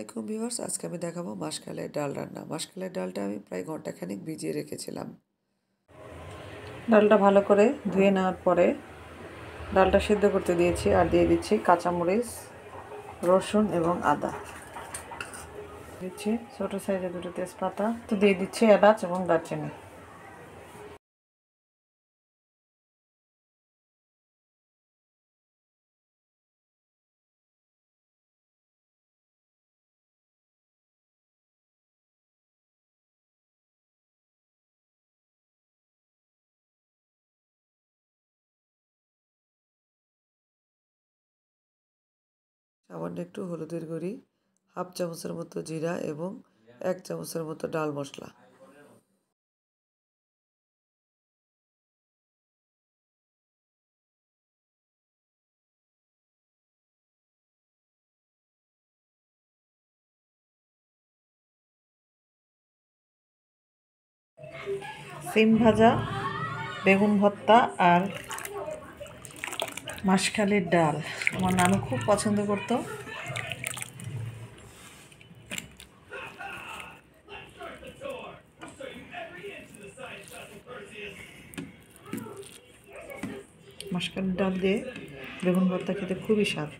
আসসালামাইকুম ভিউয়ার্স, আজকে আমি দেখাবো মাসকালের ডাল রান্না। মাসকালের ডালটা আমি প্রায় ঘন্টাখানেক ভিজিয়ে রেখেছিলাম। ডালটা ভালো করে ধুয়ে নেওয়ার পরে ডালটা সিদ্ধ করতে দিয়েছি আর দিয়ে দিচ্ছি কাঁচামরিচ, রসুন এবং আদা। দিচ্ছি ছোটো সাইজের দুটো তেজপাতা, তো দিয়ে দিচ্ছি এলাচ এবং দারচিনি। সামান্য একটু হলুদের গুঁড়ি, হাফ চামচের মতো জিরা এবং 1 চামচের মতো ডাল মশলা। সিম ভাজা, বেগুন ভর্তা আর মাসকালের ডাল আমার নানু খুব পছন্দ করতো। মাসকালের ডাল দিয়ে বেগুন ভর্তা খেতে খুবই স্বাদ।